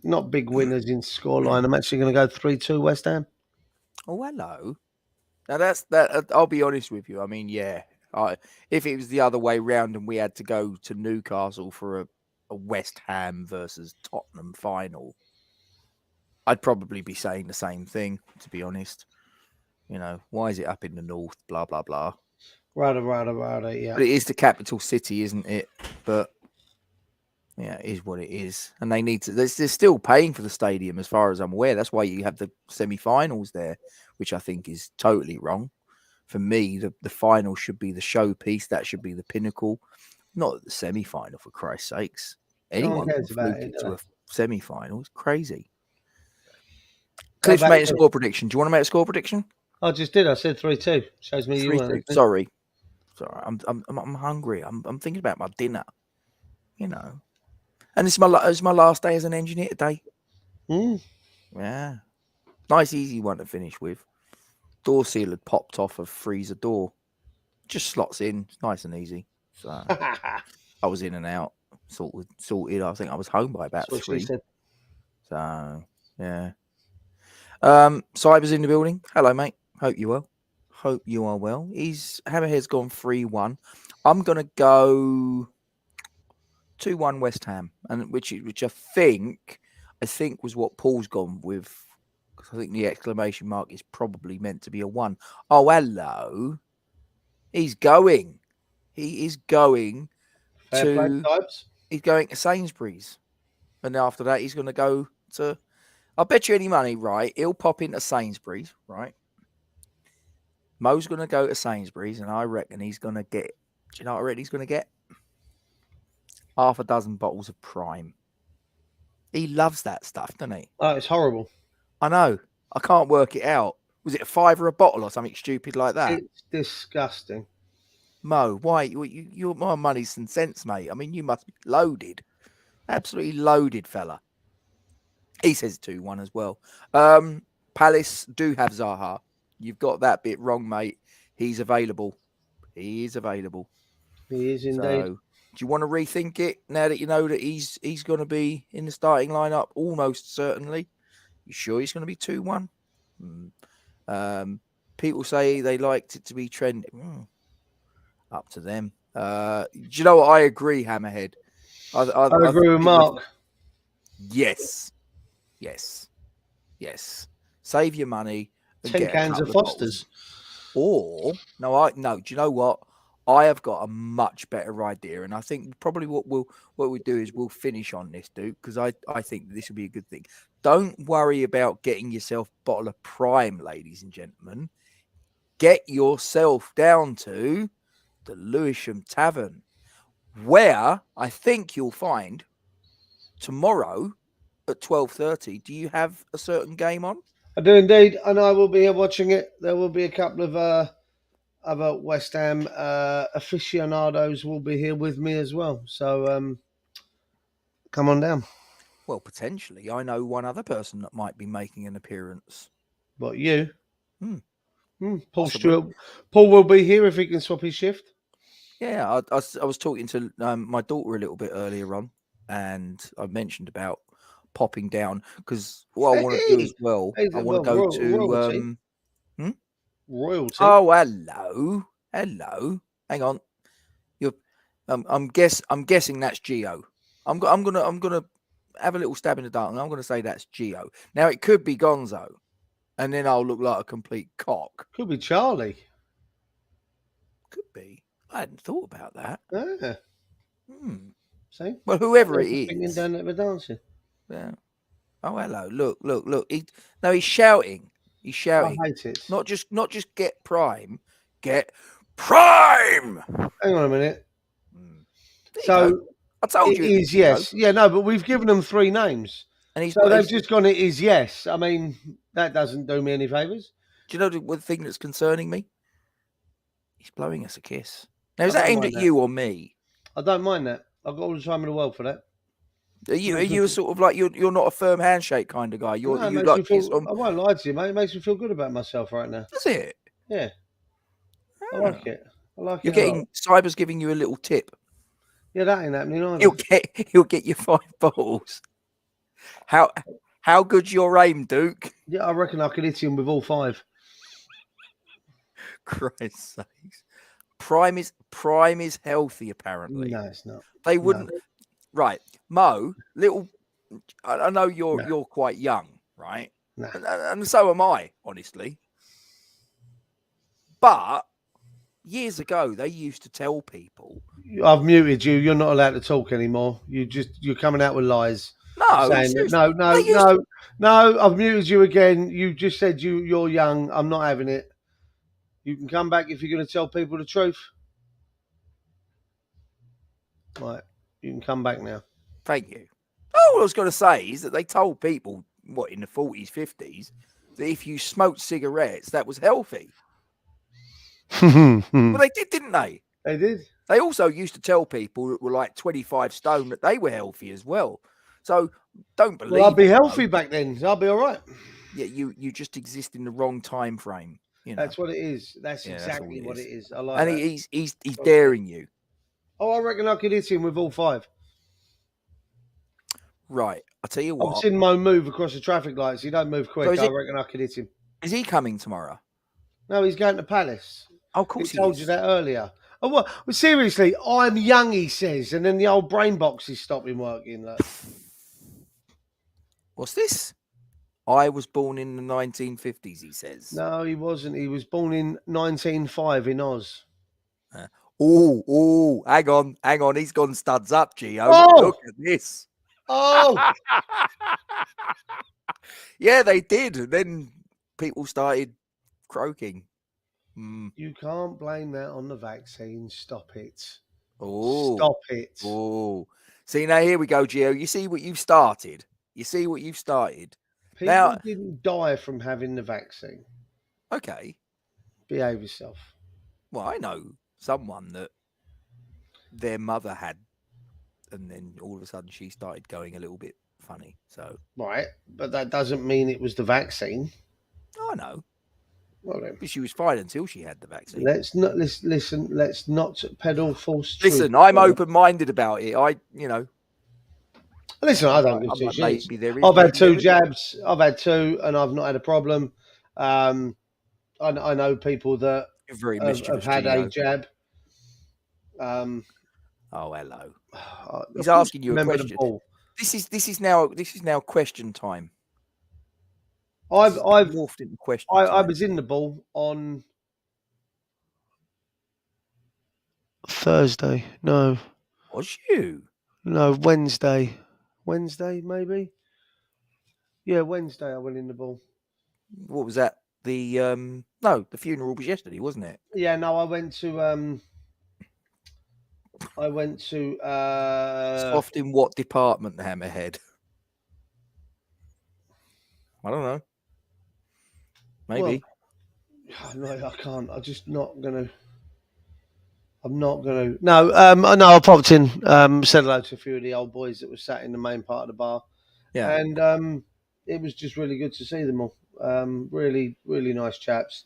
Speaker 2: Not big winners in scoreline. I'm actually going to go 3-2 West Ham.
Speaker 1: Oh, hello. Now that's that. I'll be honest with you. I mean, yeah. If it was the other way round and we had to go to Newcastle for a West Ham versus Tottenham final, I'd probably be saying the same thing, to be honest. Why is it up in the north? Blah, blah, blah.
Speaker 2: Rather, yeah.
Speaker 1: But it is the capital city, isn't it? But, yeah, it is what it is. And they need to... They're still paying for the stadium, as far as I'm aware. That's why you have the semi-finals there, which I think is totally wrong. For me, the final should be the showpiece. That should be the pinnacle. Not the semi-final, for Christ's sakes. Anyone can fluke it to a semi-final. It's crazy. Cliff's made a score prediction. Do you want to make a score prediction?
Speaker 2: I just did. I said 3-2. Shows me you weren't.
Speaker 1: Sorry. I'm hungry. I'm thinking about my dinner. And it's my last day as an engineer today. Yeah. Nice, easy one to finish with. Door seal had popped off a freezer door. Just slots in. It's nice and easy. So I was in and out. Sorted. I think I was home by about 3. So, yeah. Cyber's in the building. Hello, mate. Hope you well. Hope you are well. Hammerhead's gone 3-1. I'm going to go 2-1 West Ham, and which I think was what Paul's gone with. I think the exclamation mark is probably meant to be a 1. Oh, hello. He's going. He is going
Speaker 2: Fair play,
Speaker 1: to.
Speaker 2: types.
Speaker 1: He's going to Sainsbury's, and after that, he's going to go to. I'll bet you any money, right? He'll pop into Sainsbury's, right? Mo's going to go to Sainsbury's, and I reckon he's going to get. Do you know what I reckon he's going to get? Half a dozen bottles of Prime. He loves that stuff, doesn't he?
Speaker 2: Oh, it's horrible.
Speaker 1: I know. I can't work it out. Was it $5 a bottle or something stupid like that?
Speaker 2: It's disgusting.
Speaker 1: Mo, why? You're my money's and cents, mate. I mean, you must be loaded. Absolutely loaded, fella. He says 2-1 as well. Palace do have Zaha. You've got that bit wrong, mate. He's available. He is available.
Speaker 2: He is indeed.
Speaker 1: So, do you want to rethink it now that you know that he's going to be in the starting lineup? Almost certainly. You sure he's going to be 2-1? People say they liked it to be trending. Up to them. Do you know what? I agree, Hammerhead. I
Speaker 2: agree with Mark.
Speaker 1: Yes. Save your money.
Speaker 2: 10 cans of Foster's.
Speaker 1: Or no. Do you know what? I have got a much better idea, and I think probably what we do is we'll finish on this, Duke, because I think this will be a good thing. Don't worry about getting yourself a bottle of Prime, ladies and gentlemen. Get yourself down to the Lewisham Tavern, where I think you'll find tomorrow at 12:30. Do you have a certain game on?
Speaker 2: I do indeed, and I will be here watching it. There will be a couple of other West Ham aficionados will be here with me as well. So come on down.
Speaker 1: Well, potentially. I know one other person that might be making an appearance.
Speaker 2: What, you? Paul
Speaker 1: Possibly.
Speaker 2: Stewart. Paul will be here if he can swap his shift.
Speaker 1: Yeah, I was talking to my daughter a little bit earlier on, and I mentioned about popping down because what I want to do as well, I want to go to
Speaker 2: royalty. Royalty.
Speaker 1: Oh, hello. Hang on, you're. I'm guessing that's Gio. I'm gonna have a little stab in the dark, and I'm gonna say that's Gio. Now it could be Gonzo, and then I'll look like a complete cock.
Speaker 2: Could be Charlie.
Speaker 1: Could be. I hadn't thought about that.
Speaker 2: Yeah. See?
Speaker 1: Well, whoever it is.
Speaker 2: Down there dancing.
Speaker 1: Yeah. Oh, hello. Look. He's shouting. He's shouting.
Speaker 2: I hate it.
Speaker 1: Not just get Prime. Get Prime!
Speaker 2: Hang on a minute.
Speaker 1: So, I told you.
Speaker 2: It is yes. Yeah, no, but we've given them 3 names. And they've just gone, it is yes. I mean, that doesn't do me any favours.
Speaker 1: Do you know the thing that's concerning me? He's blowing us a kiss. Now, is that aimed at you or me?
Speaker 2: I don't mind that. I've got all the time in the world for that.
Speaker 1: Are you sort of like you're not a firm handshake kind of guy? You like kiss on...
Speaker 2: I won't lie to you, mate. It makes me feel good about myself right now.
Speaker 1: Does it?
Speaker 2: Yeah. I like it.
Speaker 1: You're getting Cyber's giving you a little tip.
Speaker 2: Yeah, that ain't happening either.
Speaker 1: He'll get you 5 bottles. How good's your aim, Duke?
Speaker 2: Yeah, I reckon I could hit him with all 5.
Speaker 1: Christ's sakes. Prime is healthy, apparently.
Speaker 2: No, it's not.
Speaker 1: They wouldn't. No. Right, Mo. I know you're quite young, right?
Speaker 2: No.
Speaker 1: And so am I, honestly. But years ago, they used to tell people.
Speaker 2: I've muted you. You're not allowed to talk anymore. you're coming out with lies.
Speaker 1: No,
Speaker 2: no. I've muted you again. You just said you're young. I'm not having it. You can come back if you're going to tell people the truth. Right, you can come back now.
Speaker 1: Thank you. Oh, what I was going to say is that they told people, in the 40s, 50s, that if you smoked cigarettes, that was healthy. Well, they did, didn't they?
Speaker 2: They did.
Speaker 1: They also used to tell people that were like 25 stone that they were healthy as well. So don't believe.
Speaker 2: Well, I'll be healthy back then. I'll be all right.
Speaker 1: Yeah, you just exist in the wrong time frame. You know?
Speaker 2: That's what it is. That's exactly what it is. I like
Speaker 1: and
Speaker 2: that.
Speaker 1: He's daring you.
Speaker 2: Oh, I reckon I could hit him with all 5.
Speaker 1: Right. I'll tell you what.
Speaker 2: I've seen Mo move across the traffic lights. He don't move quick. So I reckon I could hit him.
Speaker 1: Is he coming tomorrow?
Speaker 2: No, he's going to Palace.
Speaker 1: Oh, of course
Speaker 2: he told you that earlier. Oh, well, seriously, I'm young, he says, and then the old brain box is stopping working. Like.
Speaker 1: What's this? I was born in the 1950s, he says.
Speaker 2: No, he wasn't. He was born in 1905 in Oz.
Speaker 1: Hang on. He's gone studs up, Gio.
Speaker 2: Oh,
Speaker 1: Look at this.
Speaker 2: oh,
Speaker 1: Yeah, they did. And then people started croaking.
Speaker 2: you can't blame that on the vaccine. Stop it.
Speaker 1: Oh,
Speaker 2: Stop it.
Speaker 1: oh. See, now here we go, Gio. You see what you've started.
Speaker 2: People
Speaker 1: Now,
Speaker 2: didn't die from having the vaccine.
Speaker 1: okay.
Speaker 2: Behave yourself.
Speaker 1: Well, I know someone that their mother had, and then all of a sudden she started going a little bit funny. So,
Speaker 2: Right, but that doesn't mean it was the vaccine.
Speaker 1: I know.
Speaker 2: Well then,
Speaker 1: But she was fine until she had the vaccine.
Speaker 2: let's not listen. Let's not peddle false truth.
Speaker 1: Listen, I'm open-minded about it.
Speaker 2: Listen, I don't give
Speaker 1: I'm
Speaker 2: two
Speaker 1: like,
Speaker 2: shits.
Speaker 1: maybe there is.
Speaker 2: I've had
Speaker 1: Maybe there
Speaker 2: 2
Speaker 1: isn't.
Speaker 2: jabs. I've had 2, and I've not had a problem. I know people that
Speaker 1: You're very
Speaker 2: have
Speaker 1: mischievous,
Speaker 2: had a
Speaker 1: Gio.
Speaker 2: jab.
Speaker 1: Oh, hello.
Speaker 2: I
Speaker 1: He's asking you a
Speaker 2: remember
Speaker 1: question.
Speaker 2: the ball.
Speaker 1: This is now question time.
Speaker 2: I've
Speaker 1: Morphed into question
Speaker 2: I
Speaker 1: time.
Speaker 2: was in the ball on Thursday. No,
Speaker 1: Was you?
Speaker 2: Wednesday. Wednesday, maybe. Yeah, Wednesday. I went in the ball.
Speaker 1: What was that? The the funeral was yesterday, wasn't it?
Speaker 2: Yeah, no, I went to.
Speaker 1: Soft in what department, Hammerhead? I don't know. Maybe.
Speaker 2: Well, no, I can't. I'm just not gonna. I'm not gonna. No, I popped in, said hello to a few of the old boys that were sat in the main part of the bar,
Speaker 1: Yeah.
Speaker 2: and it was just really good to see them all. Really, really nice chaps.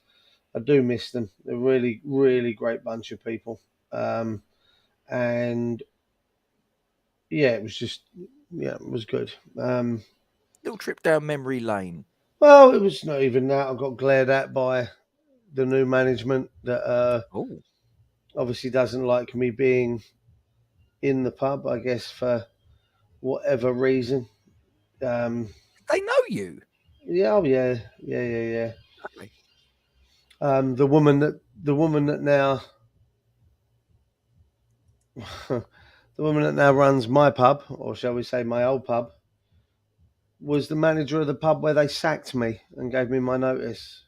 Speaker 2: I do miss them. They're really, really great bunch of people. And yeah, it was good.
Speaker 1: Little trip down memory lane.
Speaker 2: Well, it was not even that. I got glared at by the new management that
Speaker 1: Oh,
Speaker 2: obviously doesn't like me being in the pub, I guess, for whatever reason.
Speaker 1: they know you.
Speaker 2: Yeah, oh yeah.
Speaker 1: Okay.
Speaker 2: The woman that now the woman that now runs my pub, or shall we say my old pub, was the manager of the pub where they sacked me and gave me my notice.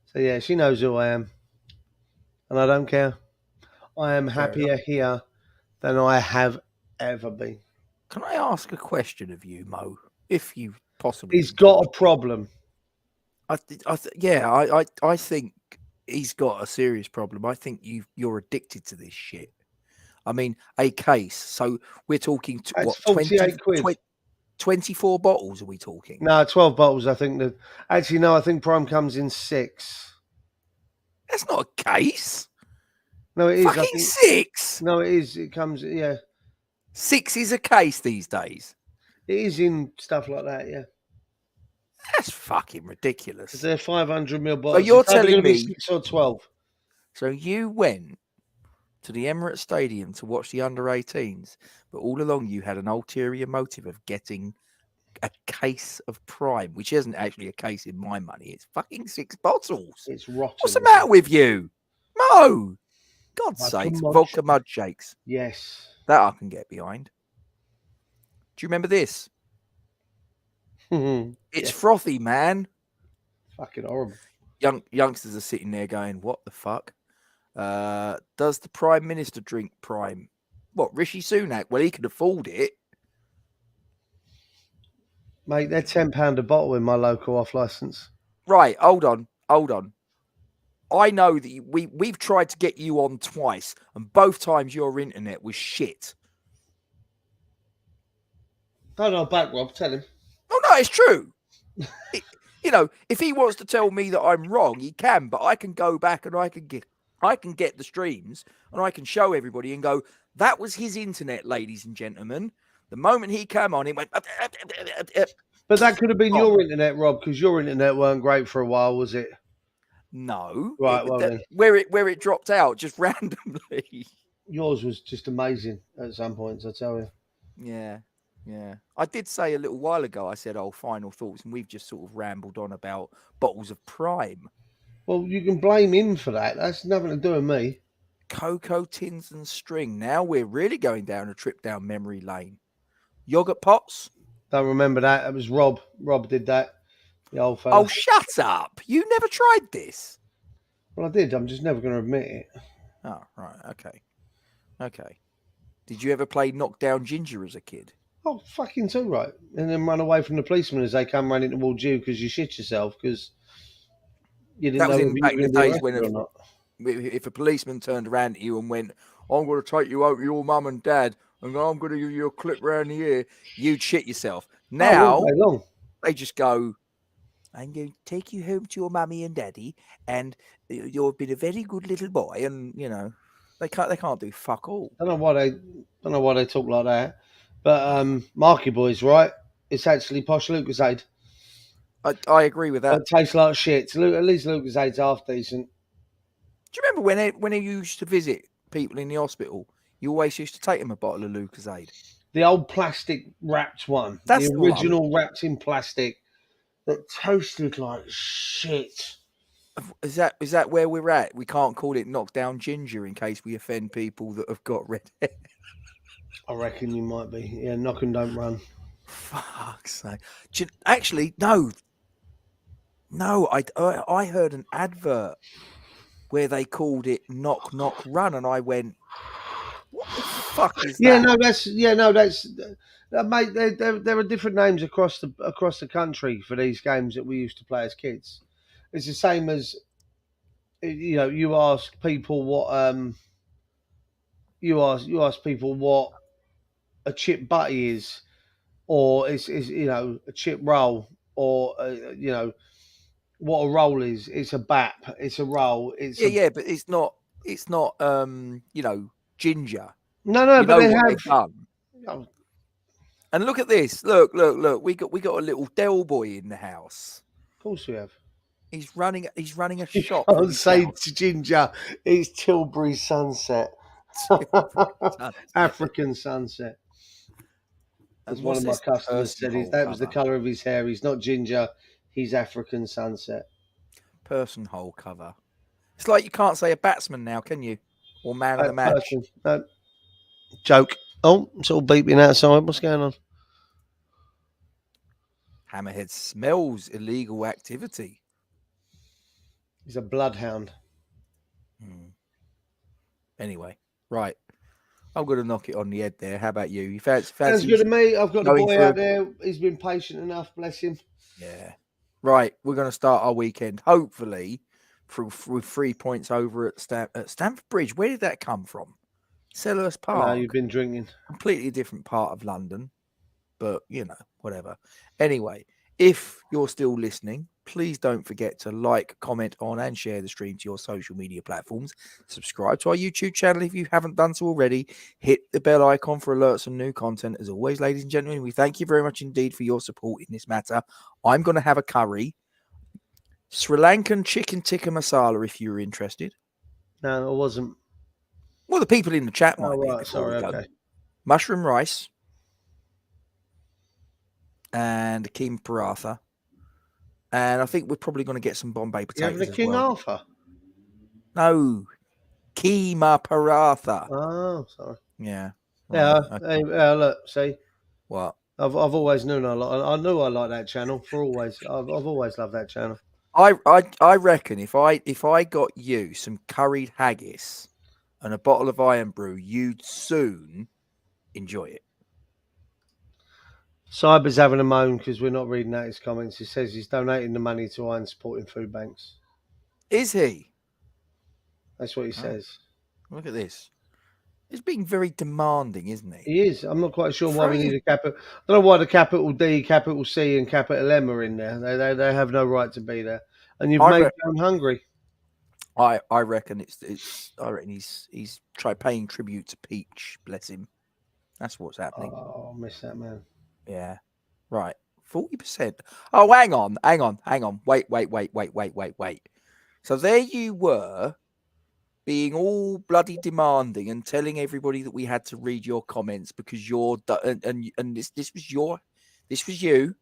Speaker 2: So yeah, she knows who I am, and I don't care. I am
Speaker 1: Fair
Speaker 2: happier here than I have ever been.
Speaker 1: Can I ask a question of you, Mo? If you possibly
Speaker 2: He's
Speaker 1: can
Speaker 2: got
Speaker 1: talk.
Speaker 2: a problem.
Speaker 1: I think he's got a serious problem. I think you're addicted to this shit. I mean, a case. So we're talking
Speaker 2: That's
Speaker 1: what 20,
Speaker 2: 48 quid.
Speaker 1: 24 bottles are we talking?
Speaker 2: No, 12 bottles. I think that actually no. I think Prime comes in 6.
Speaker 1: That's not a case.
Speaker 2: No, it is. I
Speaker 1: Fucking
Speaker 2: think
Speaker 1: 6.
Speaker 2: no, it is. It comes. Yeah,
Speaker 1: 6 is a case these days.
Speaker 2: it is in stuff like that. Yeah,
Speaker 1: That's fucking ridiculous.
Speaker 2: because they're 500ml bottles.
Speaker 1: you're
Speaker 2: It's either
Speaker 1: telling
Speaker 2: going to be
Speaker 1: me-
Speaker 2: 6 or 12.
Speaker 1: So you went to the Emirates Stadium to watch the under-18s, but all along you had an ulterior motive of getting a case of Prime, which isn't actually a case in my money. It's fucking 6 bottles.
Speaker 2: It's rotten.
Speaker 1: What's the matter with you? Mo! God's
Speaker 2: Vodka
Speaker 1: sakes.
Speaker 2: mud
Speaker 1: Vodka mud shakes.
Speaker 2: Yes.
Speaker 1: That I can get behind. Do you remember this? It's
Speaker 2: Yeah.
Speaker 1: frothy, man.
Speaker 2: Fucking horrible.
Speaker 1: Youngsters are sitting there going, what the fuck? Does the Prime Minister drink Prime? What, Rishi Sunak? Well, he can afford it.
Speaker 2: Mate, they're £10 a bottle in my local off licence.
Speaker 1: Right, hold on. I know that we've tried to get you on twice, and both times your internet was shit.
Speaker 2: Hold on back, Rob. Tell him.
Speaker 1: Oh no, it's true. If he wants to tell me that I'm wrong, he can. But I can go back and I can get the streams and I can show everybody and go, that was his internet, ladies and gentlemen. The moment he came on, it went.
Speaker 2: But that could have been your internet, Rob, because your internet weren't great for a while, was it?
Speaker 1: No,
Speaker 2: Right. Then.
Speaker 1: where it dropped out just randomly.
Speaker 2: Yours was just amazing at some points, I tell you.
Speaker 1: Yeah. I did say a little while ago, I said, final thoughts, and we've just sort of rambled on about bottles of Prime.
Speaker 2: Well, you can blame him for that. That's nothing to do with me.
Speaker 1: Cocoa tins and string. Now we're really going down a trip down memory lane. Yogurt pots.
Speaker 2: Don't remember that. It was Rob. Rob did that. The old fella.
Speaker 1: Oh, shut up. You never tried this.
Speaker 2: Well, I did. I'm just never going to admit it.
Speaker 1: Oh, right. Okay. Did you ever play Knockdown Ginger as a kid?
Speaker 2: Oh, fucking too right. And then run away from the policemen as they come running towards you because you shit yourself because you didn't
Speaker 1: That was
Speaker 2: know
Speaker 1: in
Speaker 2: if you
Speaker 1: back
Speaker 2: were
Speaker 1: in the
Speaker 2: going to be
Speaker 1: days when
Speaker 2: arrested or not.
Speaker 1: if a policeman turned around to you and went, I'm going to take you over to your mum and dad and I'm going to give you a clip round the ear, you'd shit yourself. Now,
Speaker 2: all day long.
Speaker 1: they just go, I'm going to take you home to your mummy and daddy and you've been a very good little boy. And, you know, they can't do fuck all.
Speaker 2: Don't know why they talk like that. But Marky Boy's right. It's actually posh Lucasade.
Speaker 1: I agree with that.
Speaker 2: It tastes like shit. At least Lucasade's half decent.
Speaker 1: Do you remember when he used to visit people in the hospital, you always used to take them a bottle of Lucasade?
Speaker 2: The old plastic wrapped one.
Speaker 1: That's
Speaker 2: the original wrapped in plastic that tasted like shit.
Speaker 1: Is that where we're at? We can't call it Knockdown Ginger in case we offend people that have got red hair.
Speaker 2: I reckon you might be. Yeah, knock and don't run.
Speaker 1: Fuck's sake. Actually, no. I heard an advert where they called it Knock Knock Run, and I went, "What the fuck is that?"
Speaker 2: Mate. There are different names across the country for these games that we used to play as kids. It's the same as you ask people what you ask people what a chip butty is, or is a chip roll, or what a roll is. It's a bap. It's a roll. It's
Speaker 1: but it's not ginger.
Speaker 2: No, but they have
Speaker 1: done.
Speaker 2: Oh.
Speaker 1: And look at this. Look. We got a little Del boy in the house.
Speaker 2: Of course we have.
Speaker 1: He's running a shop.
Speaker 2: I would say to Ginger, it's Tilbury Sunset. African Sunset. As one of my customers said, that was the colour of his hair. He's not ginger, he's African Sunset.
Speaker 1: Person hole cover. It's like you can't say a batsman now, can you? Or man of the match.
Speaker 2: No. Joke. Oh, it's all beeping outside. What's going on?
Speaker 1: Hammerhead smells illegal activity.
Speaker 2: He's a bloodhound.
Speaker 1: Anyway, right. I'm going to knock it on the head there. How about you? You fancy
Speaker 2: Sounds good to me. I've got the boy out there. He's been patient enough. Bless him.
Speaker 1: Yeah. Right. We're going to start our weekend, hopefully, with 3 points over at Stamford Bridge. Where did that come from? Selhurst Park.
Speaker 2: No, you've been drinking.
Speaker 1: Completely different part of London. But, whatever. Anyway, if you're still listening, please don't forget to like, comment on, and share the stream to your social media platforms. Subscribe to our YouTube channel if you haven't done so already. Hit the bell icon for alerts on new content. As always, ladies and gentlemen, we thank you very much indeed for your support in this matter. I'm going to have a curry. Sri Lankan chicken tikka masala if you're interested.
Speaker 2: No, I wasn't.
Speaker 1: Well, the people in the chat might be.
Speaker 2: Right, sorry, okay.
Speaker 1: Mushroom rice. And keema paratha. And I think we're probably going to get some Bombay potatoes.
Speaker 2: You having a King Arthur?
Speaker 1: No. Keema paratha.
Speaker 2: Oh, sorry.
Speaker 1: Yeah.
Speaker 2: Yeah. Okay. Hey, look, see?
Speaker 1: What?
Speaker 2: I've always known I like that channel for always. I've always loved that channel.
Speaker 1: I reckon if I got you some curried haggis and a bottle of Iron Brew, you'd soon enjoy it.
Speaker 2: Cyber's having a moan because we're not reading out his comments. He says he's donating the money to Iron supporting food banks.
Speaker 1: Is he?
Speaker 2: That's what he says.
Speaker 1: Look at this. He's being very demanding, isn't he?
Speaker 2: He is. I'm not quite sure why we need a capital. I don't know why the capital D, capital C, and capital M are in there. They have no right to be there. And you've made them hungry.
Speaker 1: I reckon I reckon he's paying tribute to Peach. Bless him. That's what's happening.
Speaker 2: Oh, I miss that man.
Speaker 1: Yeah. Right. 40%. Oh, hang on. Wait. So there you were, being all bloody demanding and telling everybody that we had to read your comments because this was you.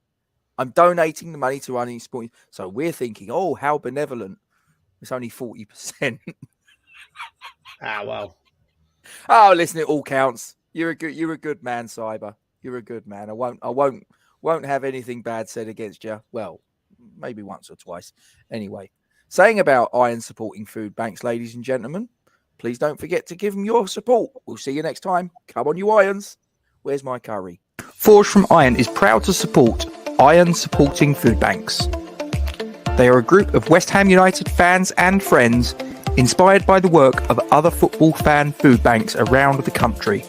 Speaker 1: I'm donating the money to running sport. So we're thinking, oh, how benevolent. It's only 40%.
Speaker 2: Ah, well.
Speaker 1: Oh, listen, it all counts. You're a good man, Cyber. You're a good man. I won't have anything bad said against you. Well, maybe once or twice. Anyway, saying about Iron supporting food banks, ladies and gentlemen, please don't forget to give them your support. We'll see you next time. Come on, you Irons. Where's my curry? Forge from Iron is proud to support Iron supporting food banks. They are a group of West Ham United fans and friends inspired by the work of other football fan food banks around the country.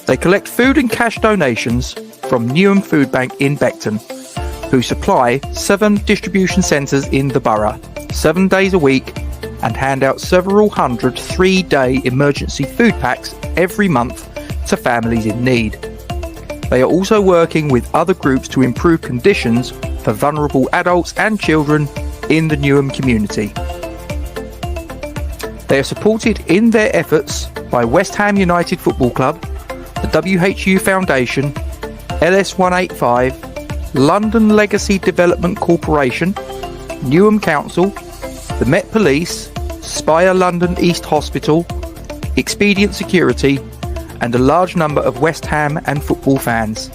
Speaker 1: They collect food and cash donations from Newham Food Bank in Beckton, who supply 7 distribution centres in the borough, 7 days a week, and hand out several hundred 3-day emergency food packs every month to families in need. They are also working with other groups to improve conditions for vulnerable adults and children in the Newham community. They are supported in their efforts by West Ham United Football Club, the WHU Foundation, LS185, London Legacy Development Corporation, Newham Council, the Met Police, Spire London East Hospital, Expedient Security, and a large number of West Ham and football fans.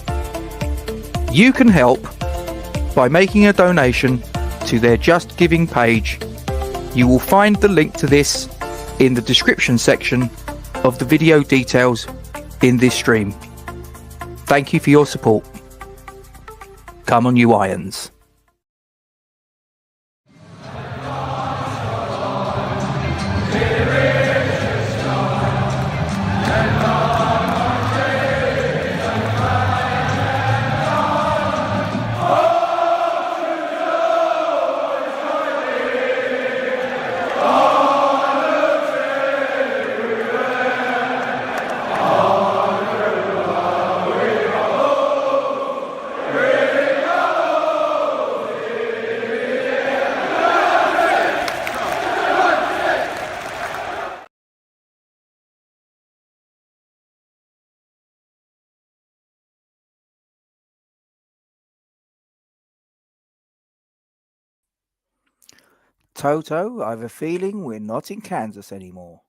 Speaker 1: You can help by making a donation to their Just Giving page. You will find the link to this in the description section of the video details in this stream. Thank you for your support. Come on, you Irons. Toto, I have a feeling we're not in Kansas anymore.